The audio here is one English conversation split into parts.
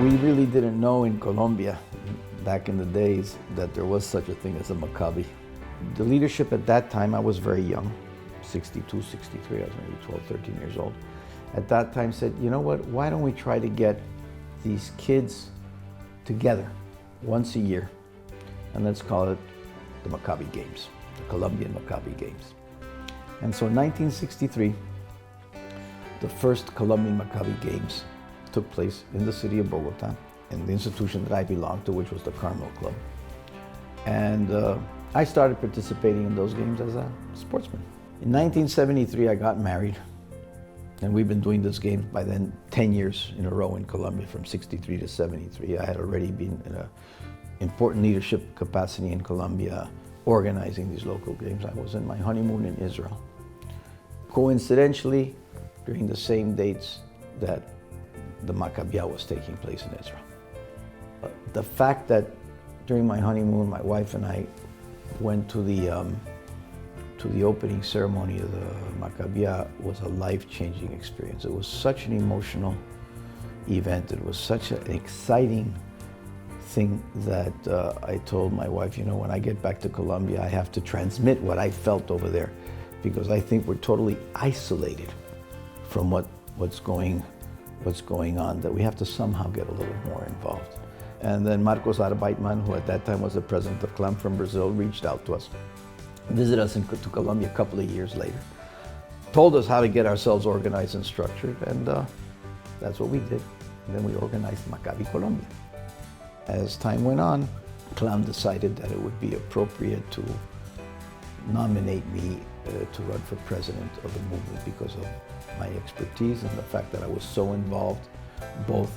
We really didn't know in Colombia back in the days that there was such a thing as a Maccabi. The leadership at that time, I was very young, 62, 63, I was maybe 12, 13 years old. At that time said, you know what, why don't we try to get these kids together once a year, and let's call it the Maccabi Games, the Colombian Maccabi Games. And so in 1963, the first Colombian Maccabi Games took place in the city of Bogota, in the institution that I belonged to, which was the Carmel Club. And I started participating in those games as a sportsman. In 1973, I got married, and we've been doing this game by then 10 years in a row in Colombia, from 63 to 73. I had already been in an important leadership capacity in Colombia, organizing these local games. I was in my honeymoon in Israel. Coincidentally, during the same dates that the Maccabiah was taking place in Israel. The fact that during my honeymoon, my wife and I went to the opening ceremony of the Maccabiah was a life-changing experience. It was such an emotional event. It was such an exciting thing that I told my wife, you know, when I get back to Colombia, I have to transmit what I felt over there, because I think we're totally isolated from what's going on, that we have to somehow get a little more involved. And then Marcos Arbeitman, who at that time was the president of CLAM from Brazil, reached out to us, visited us to Colombia a couple of years later, told us how to get ourselves organized and structured, and that's what we did. And then we organized Maccabi Colombia. As time went on, CLAM decided that it would be appropriate to nominate me to run for president of the movement because of my expertise and the fact that I was so involved both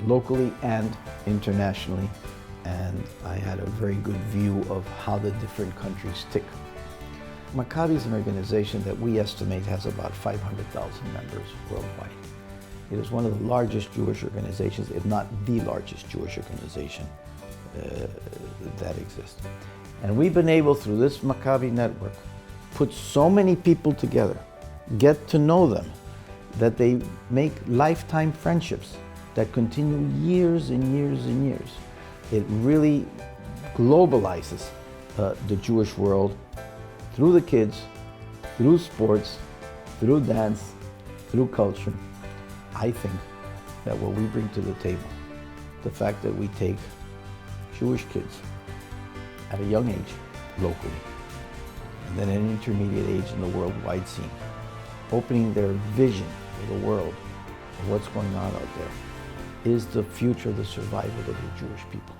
locally and internationally, and I had a very good view of how the different countries tick. Maccabi is an organization that we estimate has about 500,000 members worldwide. It is one of the largest Jewish organizations, if not the largest Jewish organization that exists. And we've been able, through this Maccabi network, put so many people together, get to know them, that they make lifetime friendships that continue years and years and years. It really globalizes the Jewish world through the kids, through sports, through dance, through culture. I think that what we bring to the table, the fact that we take Jewish kids at a young age, locally, and then at an intermediate age in the worldwide scene, opening their vision for the world of what's going on out there, is the future, the survival of the Jewish people.